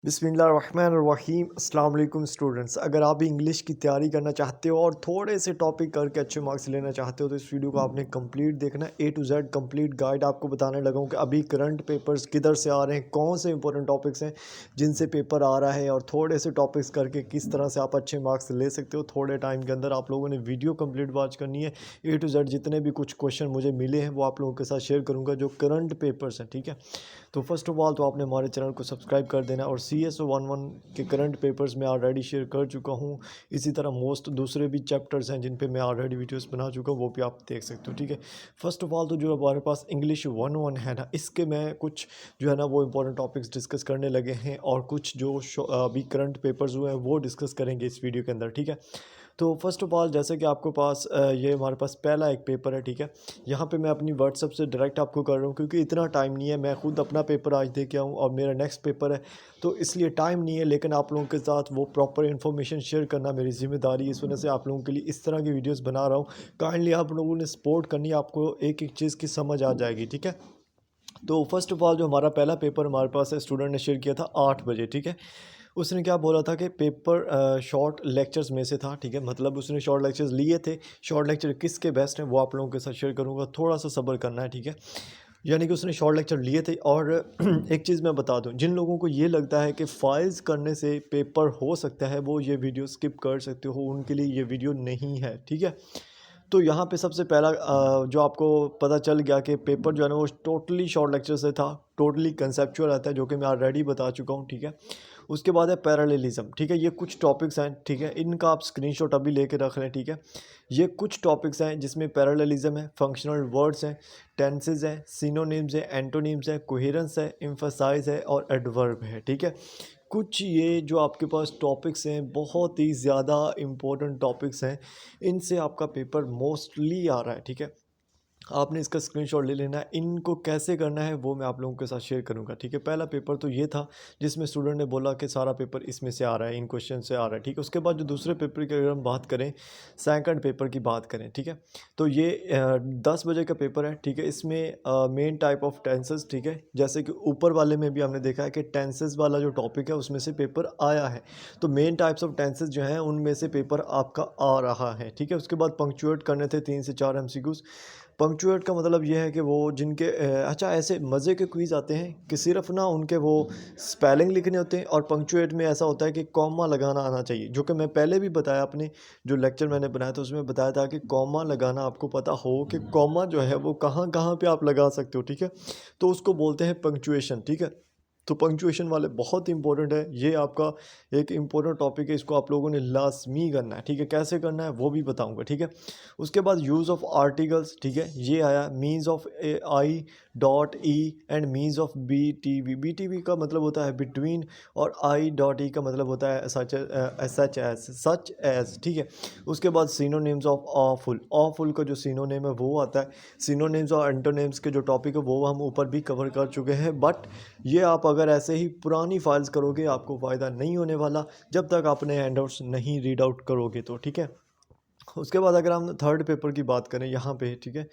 बिस्मिल्लाहिर्रहमानिर्रहीम अस्सलाम वालेकुम स्टूडेंट्स। अगर आप भी इंग्लिश की तैयारी करना चाहते हो और थोड़े से टॉपिक करके अच्छे मार्क्स लेना चाहते हो तो इस वीडियो को आपने कंप्लीट देखना है। ए टू जेड कंप्लीट गाइड आपको बताने लगा हूँ कि अभी करंट पेपर्स किधर से आ रहे हैं, कौन से इंपॉर्टेंट टॉपिक्स हैं जिनसे पेपर आ रहा है और थोड़े से टॉपिक्स करके किस तरह से आप अच्छे मार्क्स ले सकते हो। थोड़े टाइम के अंदर आप लोगों ने वीडियो कंप्लीट वॉच करनी है। ए टू जेड जितने भी कुछ क्वेश्चन मुझे मिले हैं वो आप लोगों के साथ शेयर करूँगा जो करंट पेपर्स हैं, ठीक है। तो फर्स्ट ऑफ ऑल तो आपने हमारे चैनल को सब्सक्राइब कर देना और CS11 के करंट पेपर्स मैं ऑलरेडी शेयर कर चुका हूँ। इसी तरह मोस्ट दूसरे भी चैप्टर्स हैं जिन पे मैं ऑलरेडी वीडियोस बना चुका हूँ, वो भी आप देख सकते हो, ठीक है। फर्स्ट ऑफ ऑल तो जो हमारे पास इंग्लिश 101 है ना, इसके मैं कुछ जो है ना वो इंपॉर्टेंट टॉपिक्स डिस्कस करने लगे हैं और कुछ जो अभी करंट पेपर्स हुए हैं वो डिस्कस करेंगे इस वीडियो के अंदर, ठीक है। तो फर्स्ट ऑफ ऑल जैसे कि आपके पास ये हमारे पास पहला एक पेपर है, ठीक है। यहाँ पे मैं अपनी व्हाट्सएप से डायरेक्ट आपको कर रहा हूँ क्योंकि इतना टाइम नहीं है। मैं खुद अपना पेपर आज दे के आऊँ और मेरा नेक्स्ट पेपर है, तो इसलिए टाइम नहीं है। लेकिन आप लोगों के साथ वो प्रॉपर इन्फॉर्मेशन शेयर करना मेरी ज़िम्मेदारी है। इस वजह से आप लोगों के लिए इस तरह की वीडियोज़ बना रहा हूँ। काइंडली आप लोगों ने सपोर्ट करनी है, आपको एक एक चीज़ की समझ आ जाएगी, ठीक है। तो फर्स्ट ऑफ ऑल जो हमारा पहला पेपर हमारे पास है, स्टूडेंट ने शेयर किया था 8 बजे, ठीक है। उसने क्या बोला था कि पेपर शॉर्ट लेक्चर्स में से था, ठीक है। मतलब उसने शॉर्ट लेक्चर्स लिए थे। शॉर्ट लेक्चर किसके बेस्ट हैं वो आप लोगों के साथ शेयर करूंगा, थोड़ा सा सब्र करना है, ठीक है। यानी कि उसने शॉर्ट लेक्चर लिए थे और एक चीज़ मैं बता दूं, जिन लोगों को ये लगता है कि फाइल्स करने से पेपर हो सकता है वो ये वीडियो स्किप कर सकते हो, उनके लिए ये वीडियो नहीं है, ठीक है। तो यहाँ पे सबसे पहला जो आपको पता चल गया कि पेपर जो है ना वो टोटली शॉर्ट लेक्चर से था, टोटली कंसेप्चुअल आता है जो कि मैं ऑलरेडी बता चुका हूँ, ठीक है। उसके बाद है पैरेललिज्म, ठीक है। ये कुछ टॉपिक्स हैं, ठीक है, इनका आप स्क्रीनशॉट अभी लेके रख लें, ठीक है। ये कुछ टॉपिक्स हैं जिसमें पैरेललिज्म है, फंक्शनल वर्ड्स हैं, टेंसेज हैं, सिनोनिम्स हैं, एंटोनिम्स हैं, कोहेरेंस है, एम्फसाइज है और एडवर्ब है, ठीक है। कुछ ये जो आपके पास टॉपिक्स हैं बहुत ही ज़्यादा इम्पोर्टेंट टॉपिक्स हैं, इनसे आपका पेपर मोस्टली आ रहा है, ठीक है। आपने इसका स्क्रीनशॉट ले लेना है। इनको कैसे करना है वो मैं आप लोगों के साथ शेयर करूंगा, ठीक है। पहला पेपर तो ये था जिसमें स्टूडेंट ने बोला कि सारा पेपर इसमें से आ रहा है, इन क्वेश्चन से आ रहा है, ठीक है। उसके बाद जो दूसरे पेपर की अगर हम बात करें, सेकंड पेपर की बात करें, ठीक है। तो ये 10 बजे का पेपर है, ठीक है। इसमें मेन टाइप ऑफ टेंसेस, ठीक है, जैसे कि ऊपर वाले में भी हमने देखा है कि टेंसेस वाला जो टॉपिक है उसमें से पेपर आया है। तो मेन टाइप्स ऑफ टेंसेस जो हैं उनमें से पेपर आपका आ रहा है, ठीक है। उसके बाद पंक्चुएट करने थे 3 से 4 MCQs। पंक्चुएट का मतलब ये है कि वो जिनके अच्छा ऐसे मज़े के क्विज़ आते हैं कि सिर्फ ना उनके वो स्पेलिंग लिखने होते हैं और पंक्चुएट में ऐसा होता है कि कॉमा लगाना आना चाहिए, जो कि मैं पहले भी बताया, अपने जो लेक्चर मैंने बनाया था उसमें बताया था कि कॉमा लगाना आपको पता हो कि कॉमा जो है वो कहाँ कहाँ पे आप लगा सकते हो, ठीक है। तो उसको बोलते हैं पंक्चुएशन, ठीक है। तो पंक्चुएशन वाले बहुत इंपॉर्टेंट है, ये आपका एक इम्पोर्टेंट टॉपिक है, इसको आप लोगों ने लाजमी करना है, ठीक है। कैसे करना है वो भी बताऊंगा, ठीक है। उसके बाद यूज़ ऑफ आर्टिकल्स, ठीक है, ये आया। Means of I dot E and means of B T V का मतलब होता है बिटवीन, और आई डॉट ई का मतलब होता है सच एज, ठीक है। उसके बाद सिनोनिम्स ऑफ ऑफुल, ऑफुल का जो सिनोनिम है वो आता है। सिनोनिम्स और एंटोनिम्स के जो टॉपिक है वो हम ऊपर भी कवर कर चुके हैं, बट ये आप अगर ऐसे ही पुरानी फाइल्स करोगे आपको फ़ायदा नहीं होने वाला जब तक आपने हैंडआउट्स नहीं रीड आउट करोगे, तो ठीक है। उसके बाद अगर हम थर्ड पेपर की बात करें यहाँ पे, ठीक है,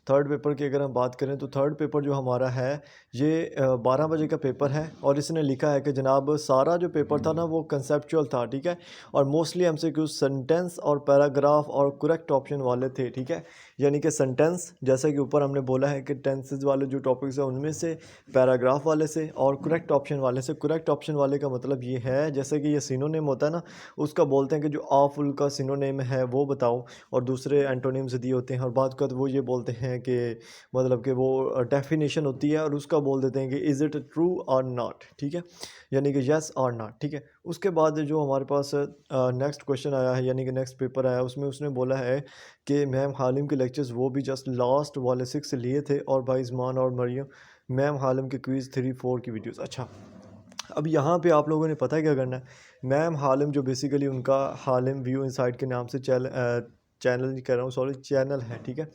थर्ड पेपर की अगर हम बात करें तो थर्ड पेपर जो हमारा है ये 12 बजे का पेपर है और इसने लिखा है कि जनाब सारा जो पेपर था ना वो कंसेप्चुअल था, ठीक है। और मोस्टली MCQ सेंटेंस और पैराग्राफ और करेक्ट ऑप्शन वाले थे, ठीक है। यानी कि सेंटेंस जैसे कि ऊपर हमने बोला है कि टेंसेज वाले जो टॉपिक्स हैं उनमें से, पैराग्राफ वाले से और करेक्ट ऑप्शन वाले से। करेक्ट ऑप्शन वाले का मतलब ये है जैसे कि ये सिनोनिम होता है ना, उसका बोलते हैं कि जो ऑफुल का सिनोनिम है वो बताओ, और दूसरे एंटोनिम्स दिए होते हैं और बाद का वो ये बोलते हैं कि मतलब कि वो डेफिनेशन होती है और उसका बोल देते हैं कि इज़ इट ट्रू और नॉट, ठीक है, यानी कि यस और नॉट, ठीक है। उसके बाद जो हमारे पास नेक्स्ट क्वेश्चन आया है यानी कि नेक्स्ट पेपर आया, उसमें उसने बोला है कि मैम हालिम के लेक्चर्स वो भी जस्ट लास्ट वाले 6 लिए थे और भाई ईज़मान और मरियम मैम हालिम के क्विज़ 3 4 की वीडियोस। अच्छा, अब यहाँ पे आप लोगों ने पता है क्या करना है। मैम हालिम जो बेसिकली उनका हालिम व्यू इनसाइट के नाम से चैनल नहीं कर रहा हूँ, सॉरी चैनल है, ठीक है,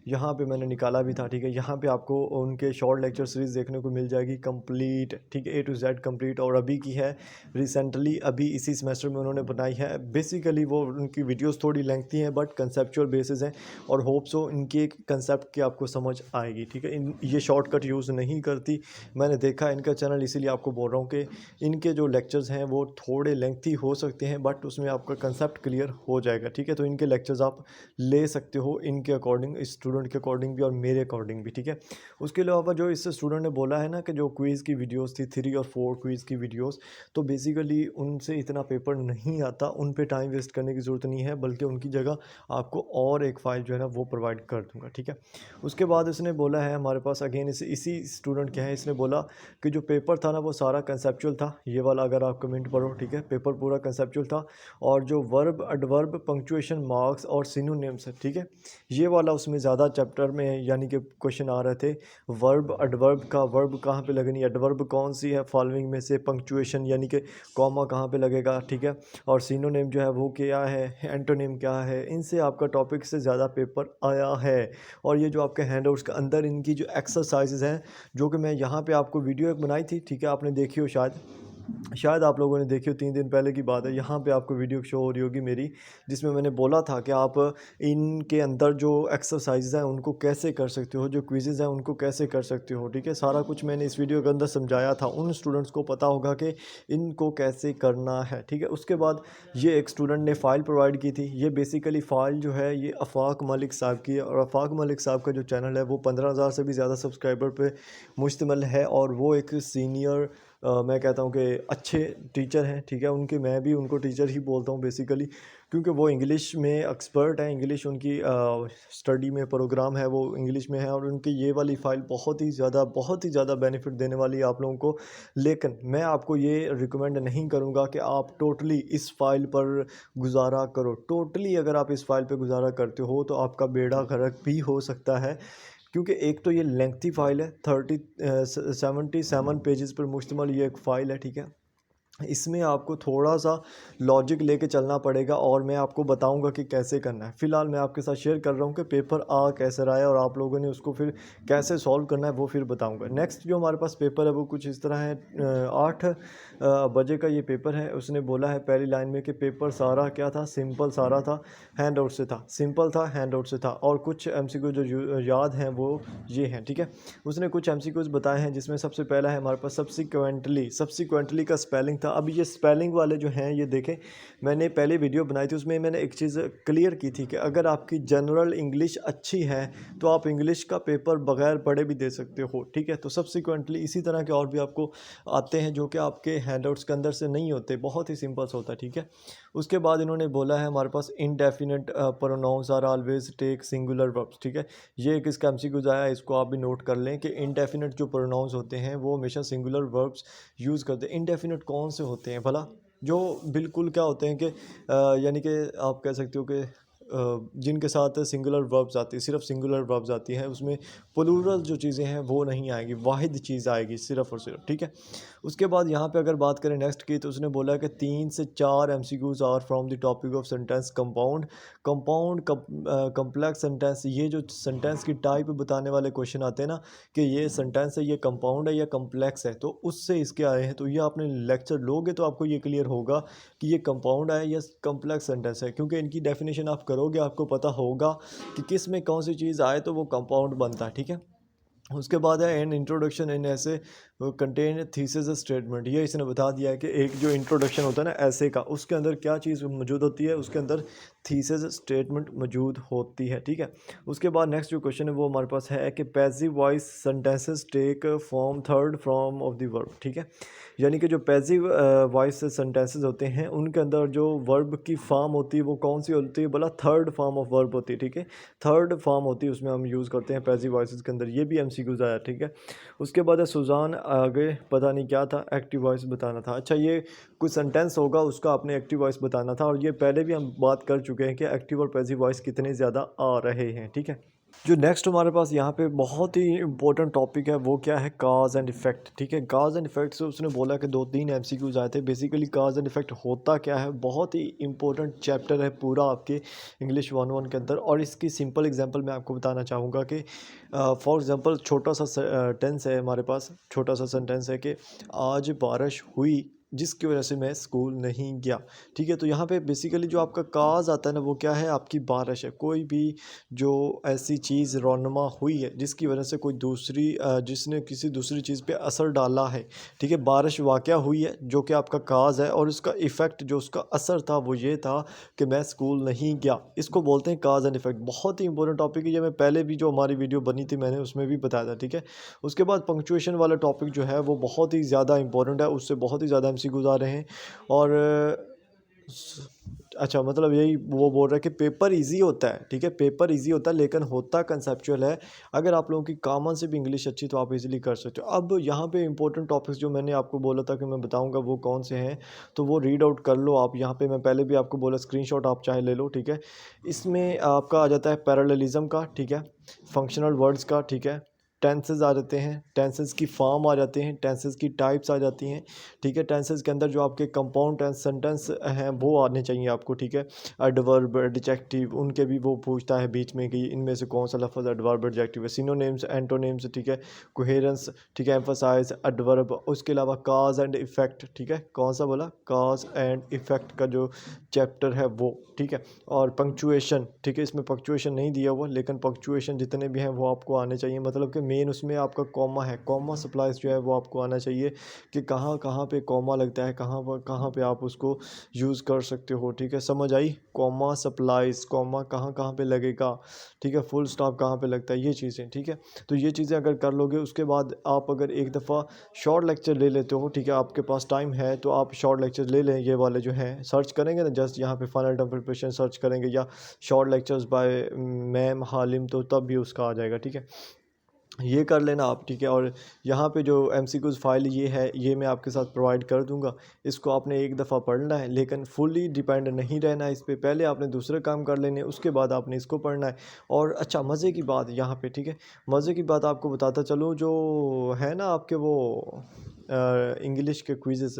यहाँ पे मैंने निकाला भी था, ठीक है। यहाँ पे आपको उनके शॉर्ट लेक्चर सीरीज़ देखने को मिल जाएगी कंप्लीट, ठीक है, A to Z कंप्लीट। और अभी की है रिसेंटली, अभी इसी सेमेस्टर में उन्होंने बनाई है। बेसिकली वो उनकी वीडियोस थोड़ी लेंथी हैं बट कंसेप्चुअल बेसिस हैं, और होप सो इनकी एक कंसेप्ट की आपको समझ आएगी, ठीक है। ये शॉर्टकट यूज़ नहीं करती, मैंने देखा इनका चैनल, इसीलिए आपको बोल रहा हूँ कि इनके जो लेक्चर्स हैं वो थोड़े लेंथी हो सकते हैं बट उसमें आपका कंसेप्ट क्लियर हो जाएगा, ठीक है। तो इनके लेक्चर्स आप ले सकते हो इनके अकॉर्डिंग, स्टूडेंट के अकॉर्डिंग भी और मेरे अकॉर्डिंग भी, ठीक है। उसके अलावा जो इस स्टूडेंट ने बोला है ना कि जो क्विज़ की वीडियोस थी 3 और 4 क्विज़ की वीडियोस, तो बेसिकली उनसे इतना पेपर नहीं आता, उन पे टाइम वेस्ट करने की ज़रूरत नहीं है, बल्कि उनकी जगह आपको और एक फ़ाइल जो है ना वो प्रोवाइड कर दूंगा, ठीक है। उसके बाद इसने बोला है हमारे पास अगेन इसी स्टूडेंट के हैं, इसने बोला कि जो पेपर था ना वो सारा कंसेप्चुअल था, ये वाला अगर आप कमेंट पढ़ो, ठीक है, पेपर पूरा कंसेप्चुअल था, और जो वर्ब, एडवर्ब, पंक्चुएशन मार्क्स और सिनोनिम्स है, ठीक है, ये वाला उसमें ज़्यादा चैप्टर में यानी कि क्वेश्चन आ रहे थे। वर्ब, एडवर्ब का वर्ब कहाँ पे लगनी है, एडवर्ब कौन सी है फॉलोइंग में से, पंक्चुएशन यानी कि कॉमा कहाँ पे लगेगा, ठीक है, और सिनोनिम जो है वो क्या है, एंटोनिम क्या है, इनसे आपका टॉपिक से ज़्यादा पेपर आया है। और ये जो आपके हैंडआउट्स के अंदर इनकी जो एक्सरसाइजेज हैं, जो कि मैं यहाँ पे आपको वीडियो एक बनाई थी, ठीक है, आपने देखी हो शायद आप लोगों ने देखी हो, 3 दिन पहले की बात है। यहाँ पे आपको वीडियो शो हो रही होगी मेरी, जिसमें मैंने बोला था कि आप इनके अंदर जो एक्सरसाइजेज हैं उनको कैसे कर सकते हो, जो क्विज़ेज़ हैं उनको कैसे कर सकते हो, ठीक है, सारा कुछ मैंने इस वीडियो के अंदर समझाया था। उन स्टूडेंट्स को पता होगा कि इनको कैसे करना है, ठीक है। उसके बाद ये एक स्टूडेंट ने फ़ाइल प्रोवाइड की थी, ये बेसिकली फ़ाइल जो है ये आफाक मलिक साहब की है, और आफाक मलिक साहब का जो चैनल है वो 15,000 से भी ज़्यादा सब्सक्राइबर पे मुश्तमिल है, और वो एक सीनियर मैं कहता हूँ कि अच्छे टीचर हैं, ठीक है, उनके मैं भी उनको टीचर ही बोलता हूँ बेसिकली, क्योंकि वो इंग्लिश में एक्सपर्ट हैं, इंग्लिश उनकी स्टडी में प्रोग्राम है वो इंग्लिश में है, और उनकी ये वाली फ़ाइल बहुत ही ज़्यादा बेनिफिट देने वाली है आप लोगों को। लेकिन मैं आपको ये रिकमेंड नहीं करूँगा कि आप टोटली इस फ़ाइल पर गुजारा करो। टोटली अगर आप इस फ़ाइल पर गुजारा करते हो तो आपका बेड़ा गर्क भी हो सकता है, क्योंकि एक तो ये लेंथी फ़ाइल है, 77 पेजेस पर मुश्तमिल ये एक फ़ाइल है, ठीक है। इसमें आपको थोड़ा सा लॉजिक लेके चलना पड़ेगा, और मैं आपको बताऊंगा कि कैसे करना है। फ़िलहाल मैं आपके साथ शेयर कर रहा हूँ कि पेपर आ कैसे रहा है और आप लोगों ने उसको फिर कैसे सॉल्व करना है वो फिर बताऊंगा। नेक्स्ट जो हमारे पास पेपर है वो कुछ इस तरह है, 8 बजे का ये पेपर है। उसने बोला है पहली लाइन में कि पेपर सारा क्या था, सिंपल सारा था, हैंड आउट से था, सिंपल था, हैंड आउट से था, और कुछ MCQ जो याद हैं वो ये हैं, ठीक है। उसने कुछ MCQs बताए हैं, जिसमें सबसे पहला है हमारे पास सब्सिक्वेंटली का स्पेलिंग था। अब ये स्पेलिंग वाले जो हैं ये देखें, मैंने पहले वीडियो बनाई थी, उसमें मैंने एक चीज़ क्लियर की थी कि अगर आपकी जनरल इंग्लिश अच्छी है तो आप इंग्लिश का पेपर बगैर पढ़े भी दे सकते हो, ठीक है। तो सब्सिक्वेंटली इसी तरह के और भी आपको आते हैं जो कि आपके हैंडआउट्स के अंदर से नहीं होते, बहुत ही सिंपल सा होता है, ठीक है। उसके बाद इन्होंने बोला है हमारे पास indefinite pronouns are always take singular verbs, ठीक है। ये एक इसका MCQ आया है, इसको आप भी नोट कर लें कि इनडेफिनेट जो प्रोनाउंस होते हैं वो हमेशा सिंगुलर वर्ब्स यूज़ करते हैं। इनडेफिनेट कौन से होते हैं भला, जो बिल्कुल क्या होते हैं कि यानी कि आप कह सकते हो कि जिनके साथ सिंगुलर वर्ब्स आती है, सिर्फ सिंगुलर वर्ब्स आती है, उसमें प्लूरल जो चीज़ें हैं वो नहीं आएगी, वाहिद चीज़ आएगी सिर्फ और सिर्फ, ठीक है। उसके बाद यहाँ पे अगर बात करें नेक्स्ट की, तो उसने बोला कि 3 से 4 MCQs are from the topic of sentence compound complex sentence. ये जो सेंटेंस की टाइप बताने वाले क्वेश्चन आते हैं ना कि ये सेंटेंस है, ये कंपाउंड है या कम्प्लेक्स है, तो उससे इसके आए हैं। तो ये आपने लेक्चर लोगे तो आपको ये क्लियर होगा कि ये कंपाउंड है या कम्प्लेक्स सेंटेंस है, क्योंकि इनकी डेफिनेशन आप करोगे आपको पता होगा कि किस में कौन सी चीज़ आए तो वो कंपाउंड बनता है, ठीक है। उसके बाद है एन इंट्रोडक्शन इन ऐसे कंटेन थीसिस स्टेटमेंट। ये इसने बता दिया है कि एक जो इंट्रोडक्शन होता है ना ऐसे का, उसके अंदर क्या चीज़ मौजूद होती है, उसके अंदर थीसिस स्टेटमेंट मौजूद होती है, ठीक है। उसके बाद नेक्स्ट जो क्वेश्चन है वो हमारे पास है कि passive voice sentences take form third form of the verb, ठीक है। यानी कि जो पैसिव वॉइस सेंटेंसेस होते हैं उनके अंदर जो वर्ब की फॉर्म होती है वो कौन सी होती है, बोला थर्ड फॉर्म ऑफ वर्ब होती है, ठीक है। थर्ड फॉर्म होती है, उसमें हम यूज़ करते हैं पैसिव वॉइस के अंदर। ये भी MCQs आया, ठीक है। उसके बाद है सुजान, आगे पता नहीं क्या था, एक्टिव वॉइस बताना था। अच्छा, ये कुछ सेंटेंस होगा उसका आपने एक्टिव वॉइस बताना था, और ये पहले भी हम बात कर चुके हैं कि एक्टिव और पैसिव वॉइस कितने ज़्यादा आ रहे हैं, ठीक है। जो नेक्स्ट हमारे पास यहाँ पे बहुत ही इंपॉर्टेंट टॉपिक है वो क्या है, काज एंड इफेक्ट। ठीक है, काज एंड इफेक्ट से उसने बोला कि 2-3 एमसीक्यूज आए थे। बेसिकली काज एंड इफेक्ट होता क्या है, बहुत ही इंपॉर्टेंट चैप्टर है पूरा आपके इंग्लिश 1-1 के अंदर। और इसकी सिंपल एग्जांपल मैं आपको बताना चाहूँगा कि फॉर एग्जांपल छोटा सा टेंस है हमारे पास, छोटा सा सेंटेंस है कि आज बारिश हुई जिसकी वजह से मैं स्कूल नहीं गया। ठीक है, तो यहाँ पे बेसिकली जो आपका काज आता है ना वो क्या है, आपकी बारिश है। कोई भी जो ऐसी चीज़ रोनमा हुई है जिसकी वजह से कोई दूसरी जिसने किसी दूसरी चीज़ पे असर डाला है। ठीक है, बारिश वाक़या हुई है जो कि आपका काज है, और उसका इफ़ेक्ट जो उसका असर था वो ये था कि मैं स्कूल नहीं गया। इसको बोलते हैं काज एंड इफ़ेक्ट। बहुत ही इंपॉर्टेंट टॉपिक है ये, मैं पहले भी जो हमारी वीडियो बनी थी मैंने उसमें भी बताया था। ठीक है, उसके बाद पंक्चुएशन वाला टॉपिक जो है वो बहुत ही ज़्यादा इंपॉर्टेंट है, उससे बहुत ही ज़्यादा एमसीक्यूज़ आ रहे हैं। और अच्छा, मतलब यही वो बोल रहा है कि पेपर इजी होता है। ठीक है, पेपर इजी होता है लेकिन होता कंसेप्चुअल है। अगर आप लोगों की कॉमन से भी इंग्लिश अच्छी तो आप इजीली कर सकते हो। अब यहाँ पे इंपॉर्टेंट टॉपिक्स जो मैंने आपको बोला था कि मैं बताऊंगा वो कौन से हैं, तो वो रीड आउट कर लो आप। यहाँ पे मैं पहले भी आपको बोला, स्क्रीनशॉट आप चाहे ले लो। ठीक है, इसमें आपका आ जाता है पैरेललिज्म का, ठीक है, फंक्शनल वर्ड्स का, ठीक है, टेंसेस आ जाते हैं, टेंसेस की फॉर्म आ जाते हैं, टेंसेस की टाइप्स आ जाती हैं। ठीक है, टेंसेस के अंदर जो आपके कंपाउंड टेंस सेंटेंस हैं वो आने चाहिए आपको। ठीक है, एडवर्ब एडजेक्टिव उनके भी वो पूछता है बीच में कि इनमें से कौन सा लफ्ज़ एडवर्ब एडजेक्टिव है, सिनोनिम्स एंटोनिम्स। ठीक है, कोहेरेंस, ठीक है, एम्फसाइज, एडवर्ब। उसके अलावा काज एंड इफेक्ट। ठीक है, कौन सा बोला, काज एंड इफेक्ट का जो चैप्टर है वो। ठीक है, और पंक्चुएशन। ठीक है, इसमें पंक्चुएशन नहीं दिया हुआ लेकिन पंक्चुएशन जितने भी हैं वो आपको आने चाहिए। मतलब कि मेन उसमें आपका कॉमा है, कॉमा सप्लाइज जो है वो आपको आना चाहिए कि कहाँ कहाँ पे कॉमा लगता है, कहाँ पे आप उसको यूज़ कर सकते हो। ठीक है, समझ आई, कॉमा सप्लाइज, कॉमा कहाँ कहाँ पे लगेगा। ठीक है, फुल स्टॉप कहाँ पे लगता है, ये चीज़ें। ठीक है, तो ये चीज़ें अगर कर लोगे उसके बाद आप अगर एक दफ़ा शॉर्ट लेक्चर ले लेते हो, ठीक है, आपके पास टाइम है तो आप शॉर्ट लेक्चर ले लें। ये वाले जो हैं सर्च करेंगे ना, जस्ट यहाँ पे फाइनल टर्म प्रिपरेशन सर्च करेंगे या short lectures bye ma'am Halim, तो तब भी उसका आ जाएगा। ठीक है, ये कर लेना आप। ठीक है, और यहाँ पे जो एमसीक्यूज़ फाइल ये है ये मैं आपके साथ प्रोवाइड कर दूंगा। इसको आपने एक दफ़ा पढ़ना है लेकिन फुली डिपेंड नहीं रहना है इस पे। पहले आपने दूसरे काम कर लेने, उसके बाद आपने इसको पढ़ना है। और अच्छा, मज़े की बात यहाँ पे, ठीक है, मज़े की बात आपको बताता चलूँ, जो है ना आपके वो इंग्लिश के क्विज़ेस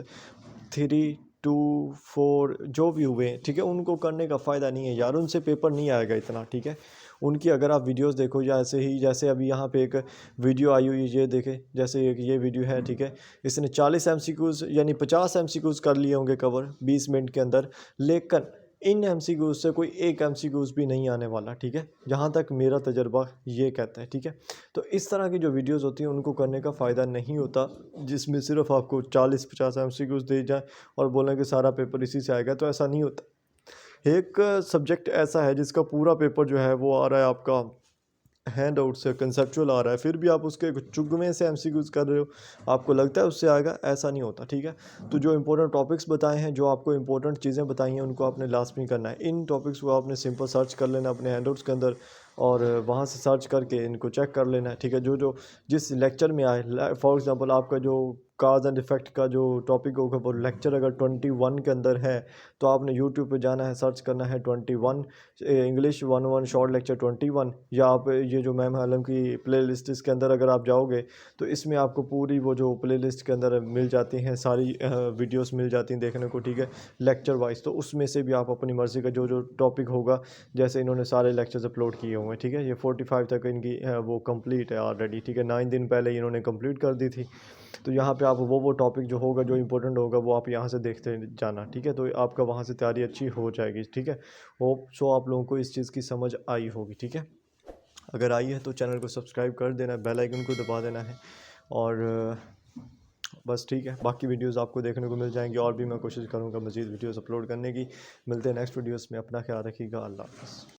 3, 2, 4 जो भी हुए हैं, ठीक है, उनको करने का फ़ायदा नहीं है यार, उनसे पेपर नहीं आएगा इतना। ठीक है, उनकी अगर आप वीडियोस देखो, या ऐसे ही जैसे अभी यहाँ पे एक वीडियो आई हुई है, ये देखे, जैसे एक ये वीडियो है। ठीक है, इसने 40 एमसीक्यूज़ यानी 50 एमसीक्यूज़ कर लिए होंगे कवर 20 मिनट के अंदर, लेकिन इन एमसीक्यूज़ से कोई एक एमसीक्यूज़ भी नहीं आने वाला। ठीक है, जहाँ तक मेरा तजर्बा ये कहता है। ठीक है, तो इस तरह की जो वीडियोस होती हैं उनको करने का फ़ायदा नहीं होता, जिसमें सिर्फ आपको 40-50 एमसीक्यूज़ दे जाए और बोलें कि सारा पेपर इसी से आएगा, तो ऐसा नहीं होता। एक सब्जेक्ट ऐसा है जिसका पूरा पेपर जो है वो आ रहा है आपका हैंड आउट से, कंसेप्चुअल आ रहा है, फिर भी आप उसके चुगमे से एमसीक्यूज़ कर रहे हो, आपको लगता है उससे आएगा, ऐसा नहीं होता। ठीक है, तो जो इंपॉर्टेंट टॉपिक्स बताए हैं, जो आपको इंपॉर्टेंट चीज़ें बताई हैं, उनको आपने लास्ट में करना है। इन टॉपिक्स को आपने सिंपल सर्च कर लेना अपने हैंड आउट्स के अंदर, और वहाँ से सर्च करके इनको चेक कर लेना है। ठीक है, जो जो जिस लेक्चर में आए, फॉर एग्जांपल आपका जो काज एंड इफेक्ट का जो टॉपिक होगा वो लेक्चर अगर 21 के अंदर है तो आपने यूट्यूब पे जाना है, सर्च करना है 21 इंग्लिश 1-1 शॉर्ट लेक्चर 21, या आप ये जो मैम आलम की प्ले लिस्ट इसके अंदर अगर आप जाओगे तो इसमें आपको पूरी वो जो प्ले लिस्ट के अंदर मिल जाती हैं, सारी वीडियोस मिल जाती हैं देखने को। ठीक है, लेक्चर वाइज, तो उसमें से भी आप अपनी मर्ज़ी का जो जो टॉपिक होगा, जैसे इन्होंने सारे लेक्चर्स अपलोड किए हुए हैं। ठीक है, ये 45 तक इनकी वो कंप्लीट है ऑलरेडी। ठीक है, 9 दिन पहले इन्होंने कंप्लीट कर दी थी। तो यहाँ पे आप वो टॉपिक जो होगा, जो इंपॉर्टेंट होगा, वो आप यहाँ से देखते जाना। ठीक है, तो आपका वहाँ से तैयारी अच्छी हो जाएगी। ठीक है, होप सो आप लोगों को इस चीज़ की समझ आई होगी। ठीक है, अगर आई है तो चैनल को सब्सक्राइब कर देना, बेल आइकन को दबा देना है, और बस ठीक है, बाकी वीडियोस आपको देखने को मिल जाएंगी, और भी मैं कोशिश करूँगा मज़ीद वीडियोस अपलोड करने की। मिलते हैं नेक्स्ट वीडियोस में, अपना ख्याल रखिएगा, अल्लाह हाफ़िज़।